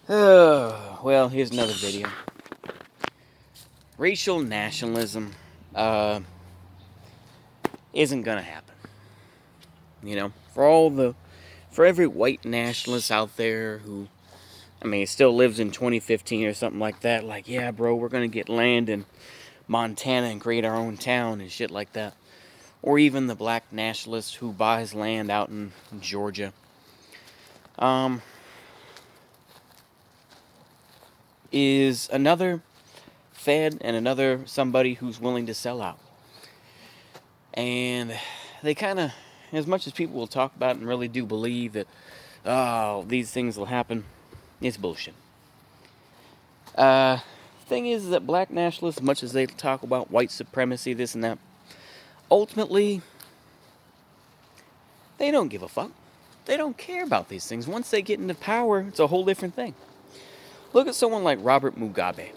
Well, here's another video. Racial nationalism uh, isn't gonna happen. For every white nationalist out there who, still lives in 2015 or something like that, like, yeah, bro, we're gonna get land in Montana and create our own town and shit like that. Or even the black nationalist who buys land out in Georgia. Um, is another Fed and another somebody who's willing to sell out. And they kind of, as much as people will talk about and really do believe that, oh, these things will happen, it's bullshit. Thing is that black nationalists, as much as they talk about white supremacy, this and that, ultimately, they don't give a fuck. They don't care about these things. Once they get into power, it's a whole different thing. Look at someone like Robert Mugabe.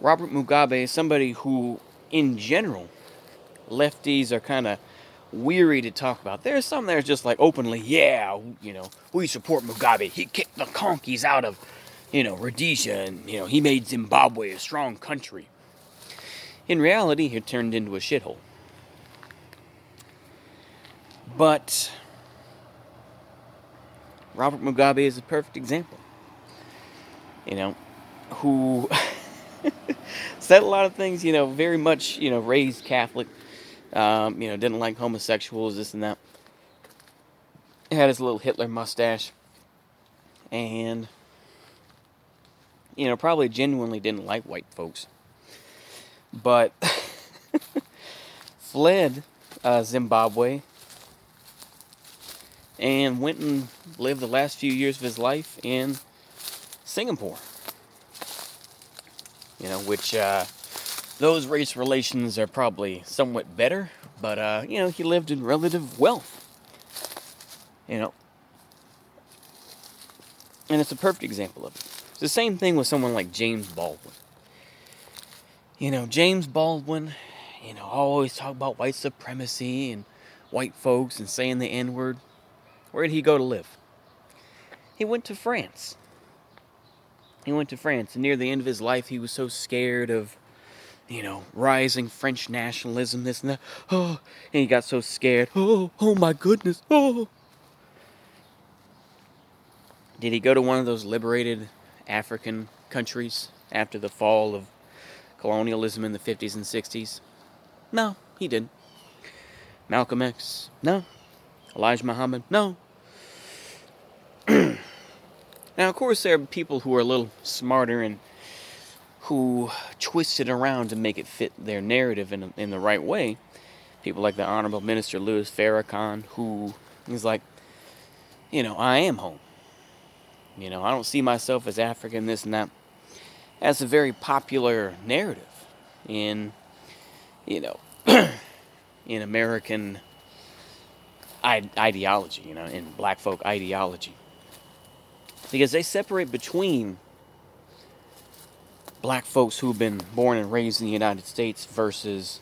Robert Mugabe is somebody who, in general, lefties are kind of weary to talk about. There's some that are just like openly, yeah, we support Mugabe. He kicked the conkies out of, Rhodesia, and, he made Zimbabwe a strong country. In reality, he turned into a shithole. But Robert Mugabe is a perfect example. Who said a lot of things, very much, raised Catholic, didn't like homosexuals, this and that. He had his little Hitler mustache. And, probably genuinely didn't like white folks. But fled Zimbabwe and went and lived the last few years of his life in Singapore. Which those race relations are probably somewhat better, but he lived in relative wealth. And it's a perfect example of it. It's the same thing with someone like James Baldwin. James Baldwin, always talk about white supremacy and white folks and saying the N-word. Where did he go to live? He went to France. And near the end of his life, he was so scared of, rising French nationalism, this and that. Oh, and he got so scared. Oh my goodness. Oh. Did he go to one of those liberated African countries after the fall of colonialism in the 50s and 60s? No, he didn't. Malcolm X? No. Elijah Muhammad? No. Now, of course, there are people who are a little smarter and who twist it around to make it fit their narrative in the right way. People like the Honorable Minister Louis Farrakhan, who is like, I am home. I don't see myself as African, this and that. That's a very popular narrative in, in American ideology, in black folk ideology. Because they separate between black folks who've been born and raised in the United States versus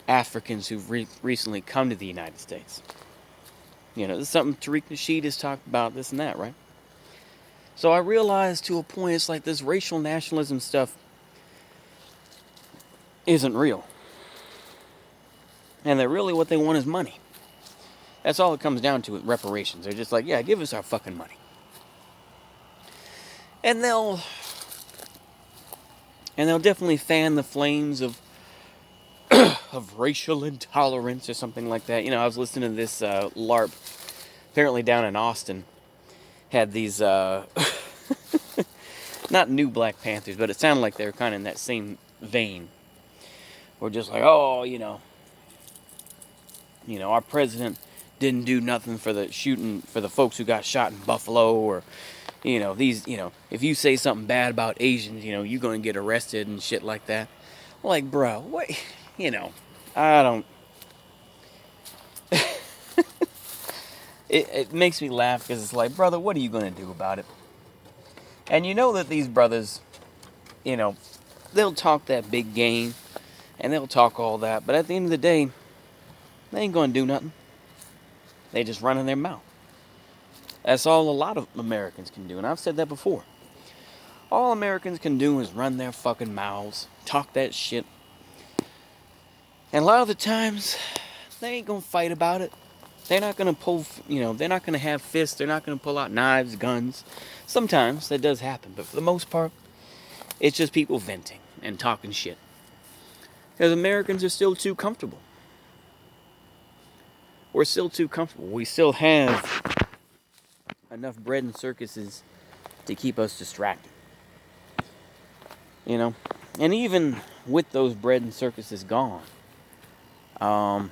Africans who've recently come to the United States. This is something Tariq Nasheed has talked about, this and that, right? So I realized to a point, it's like this racial nationalism stuff isn't real. And that really what they want is money. That's all it comes down to with reparations. They're just like, yeah, give us our fucking money. And they'll definitely fan the flames of of racial intolerance or something like that. I was listening to this LARP, apparently down in Austin, had these not new Black Panthers, but it sounded like they were kind of in that same vein. We're just like, oh, our president didn't do nothing for the folks who got shot in Buffalo, or if you say something bad about Asians, you're going to get arrested and shit like that. Like, bro, what, I don't. It makes me laugh because it's like, brother, what are you going to do about it? And you know that these brothers, they'll talk that big game and they'll talk all that, but at the end of the day, they ain't going to do nothing. They just running their mouth. That's all a lot of Americans can do, and I've said that before. All Americans can do is run their fucking mouths, talk that shit, and a lot of the times, they ain't gonna fight about it. They're not gonna pull, they're not gonna have fists, they're not gonna pull out knives, guns. Sometimes that does happen, but for the most part, it's just people venting and talking shit. Because Americans are still too comfortable. We're still too comfortable. We still have enough bread and circuses to keep us distracted. You know? And even with those bread and circuses gone, a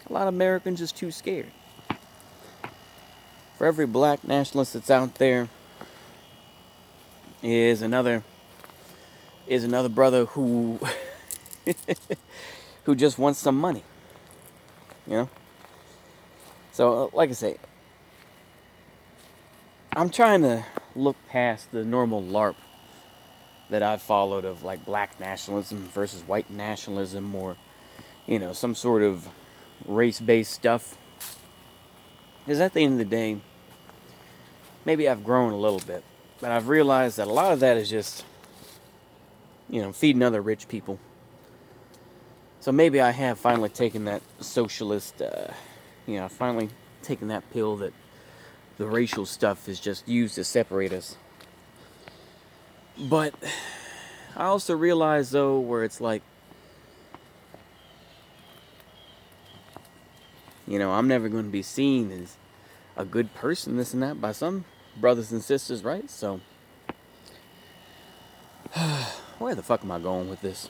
lot of Americans just too scared. For every black nationalist that's out there is another brother who who just wants some money. You know? So, like I say, I'm trying to look past the normal LARP that I've followed of like black nationalism versus white nationalism, or, some sort of race-based stuff. Because at the end of the day, maybe I've grown a little bit, but I've realized that a lot of that is just, feeding other rich people. So maybe I have finally taken that socialist, finally taken that pill that the racial stuff is just used to separate us. But I also realize, though, where it's like, I'm never going to be seen as a good person, this and that, by some brothers and sisters, right? So, where the fuck am I going with this?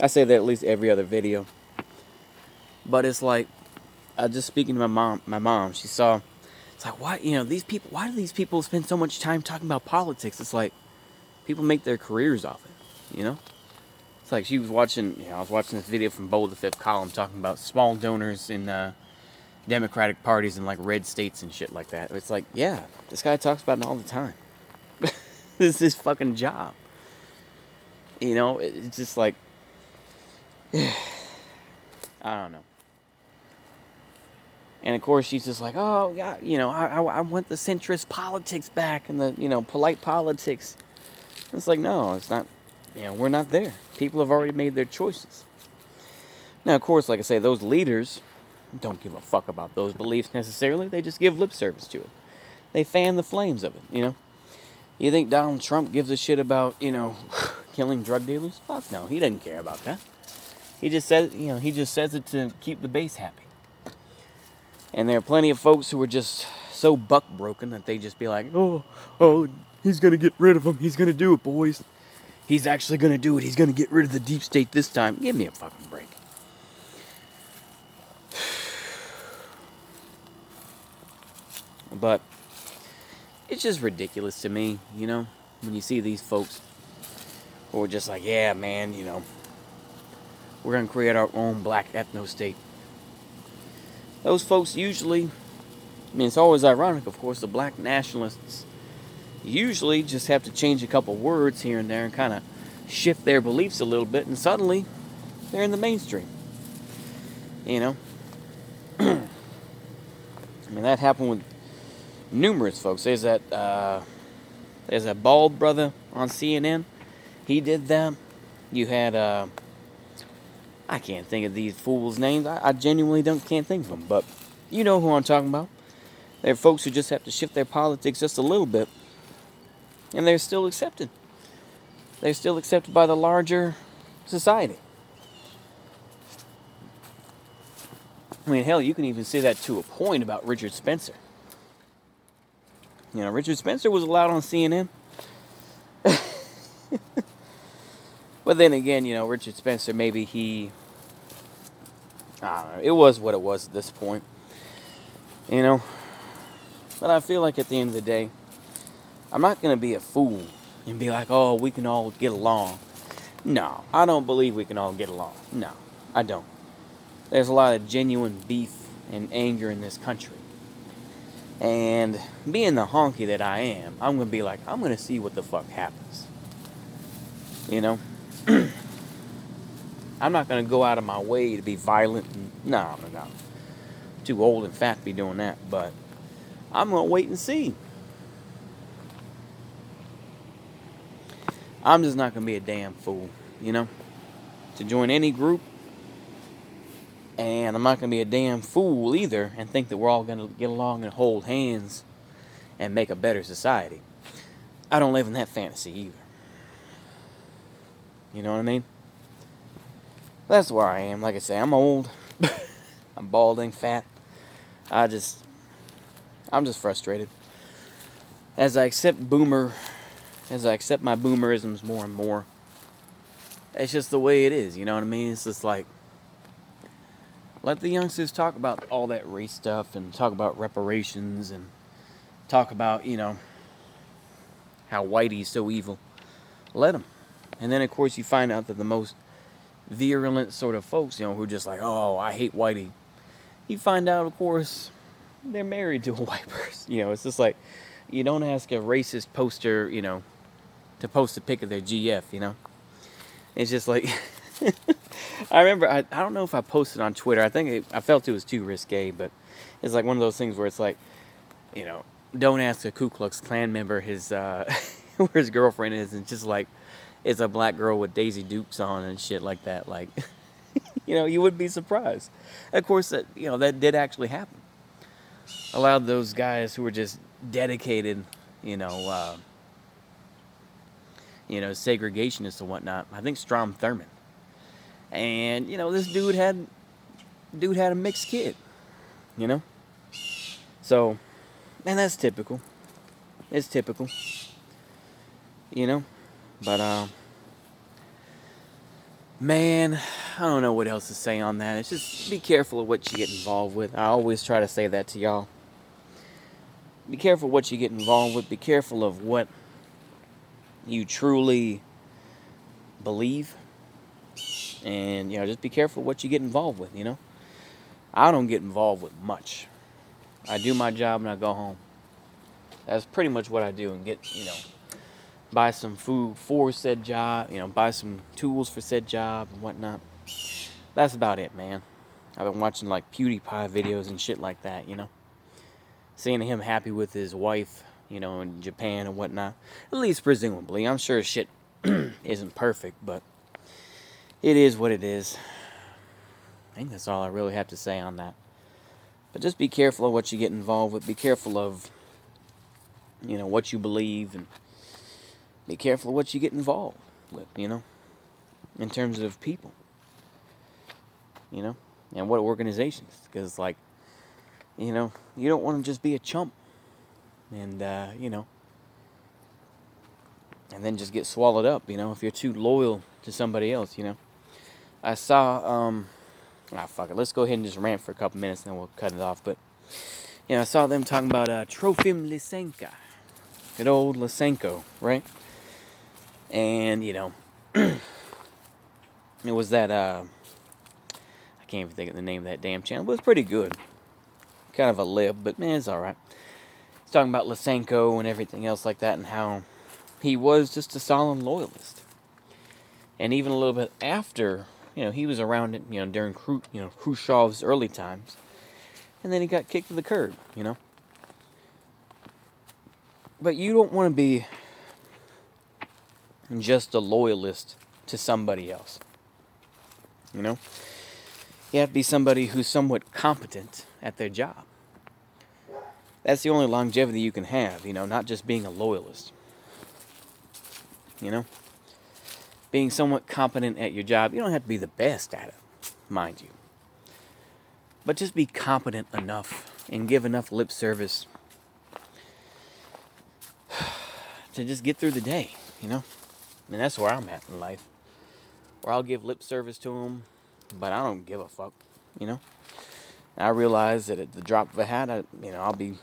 I say that at least every other video. But it's like, I just speaking to my mom, she saw, it's like, why do these people spend so much time talking about politics? It's like, people make their careers off it, It's like she was watching, I was watching this video from Bo the Fifth Column talking about small donors in Democratic parties in like red states and shit like that. It's like, yeah, this guy talks about it all the time. This is his fucking job. It's just like, I don't know. And of course, she's just like, oh, yeah, I want the centrist politics back and the, polite politics. It's like, no, it's not, we're not there. People have already made their choices. Now, of course, like I say, those leaders don't give a fuck about those beliefs necessarily. They just give lip service to it. They fan the flames of it, You think Donald Trump gives a shit about, killing drug dealers? Fuck no, he doesn't care about that. He just says, it to keep the base happy. And there are plenty of folks who are just so buck broken that they just be like, oh, he's gonna get rid of him. He's gonna do it, boys. He's actually gonna do it. He's gonna get rid of the deep state this time. Give me a fucking break. But it's just ridiculous to me, when you see these folks who are just like, yeah, man, we're gonna create our own black ethno-state. Those folks usually, it's always ironic, of course, the black nationalists usually just have to change a couple words here and there and kind of shift their beliefs a little bit, and suddenly they're in the mainstream. That happened with numerous folks. There's that bald brother on CNN. He did that. You had, I can't think of these fools' names. I genuinely can't think of them, but you know who I'm talking about. There are folks who just have to shift their politics just a little bit, and they're still accepted. They're still accepted by the larger society. Hell, you can even say that to a point about Richard Spencer. Richard Spencer was allowed on CNN. But then again, Richard Spencer, maybe I don't know, it was what it was at this point. But I feel like at the end of the day, I'm not going to be a fool and be like, oh, we can all get along. No, I don't believe we can all get along. No, I don't. There's a lot of genuine beef and anger in this country. And being the honky that I am, I'm going to be like, I'm going to see what the fuck happens. I'm not going to go out of my way to be violent. No. Too old and fat to be doing that. But I'm going to wait and see. I'm just not going to be a damn fool, to join any group. And I'm not going to be a damn fool either and think that we're all going to get along and hold hands and make a better society. I don't live in that fantasy either. You know what I mean? That's where I am. Like I say, I'm old. I'm balding, fat. I'm just frustrated. As I accept my boomerisms more and more, it's just the way it is, you know what I mean? It's just like, let the youngsters talk about all that race stuff and talk about reparations and talk about, how Whitey's so evil. Let them. And then, of course, you find out that the most virulent sort of folks, who are just like, oh, I hate Whitey. You find out, of course, they're married to a white person. It's just like, you don't ask a racist poster, to post a pic of their GF, It's just like, I remember, I don't know if I posted on Twitter. I felt it was too risque, but it's like one of those things where it's like, don't ask a Ku Klux Klan member where his girlfriend is, and just like, it's a black girl with Daisy Dukes on and shit like that. Like, you would be surprised. Of course, that did actually happen. A lot of those guys who were just dedicated, segregationists and whatnot. I think Strom Thurmond. And, this dude had a mixed kid, So, and that's typical. It's typical. But, man, I don't know what else to say on that. It's just be careful of what you get involved with. I always try to say that to y'all. Be careful what you get involved with. Be careful of what you truly believe. And, just be careful what you get involved with, I don't get involved with much. I do my job and I go home. That's pretty much what I do, and get, buy some food for said job, buy some tools for said job and whatnot. That's about it, man. I've been watching like PewDiePie videos and shit like that, Seeing him happy with his wife, in Japan and whatnot. At least presumably. I'm sure shit isn't perfect, but it is what it is. I think that's all I really have to say on that. But just be careful of what you get involved with. Be careful of, what you believe, and be careful of what you get involved with, in terms of people, and what organizations. Because, like, you don't want to just be a chump and, and then just get swallowed up, if you're too loyal to somebody else, I saw, fuck it, let's go ahead and just rant for a couple minutes and then we'll cut it off. But, I saw them talking about Trofim Lysenko. Good old Lysenko, right? And, it was that, I can't even think of the name of that damn channel, but it's pretty good. Kind of a lib, but man, it's alright. He's talking about Lysenko and everything else like that, and how he was just a solemn loyalist. And even a little bit after, he was around it, during Khrushchev's early times. And then he got kicked to the curb, But you don't want to be just a loyalist to somebody else. You have to be somebody who's somewhat competent at their job. That's the only longevity you can have, not just being a loyalist. Being somewhat competent at your job. You don't have to be the best at it, mind you. But just be competent enough and give enough lip service to just get through the day, And that's where I'm at in life. Where I'll give lip service to them, but I don't give a fuck, I realize that at the drop of a hat, I'll be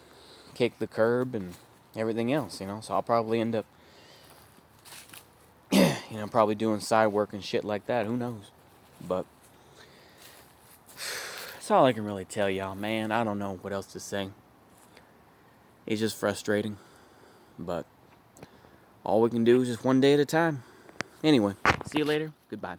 kicked the curb and everything else, So I'll probably end up, probably doing side work and shit like that. Who knows? But that's all I can really tell y'all, man. I don't know what else to say. It's just frustrating. But all we can do is just one day at a time. Anyway, see you later. Goodbye.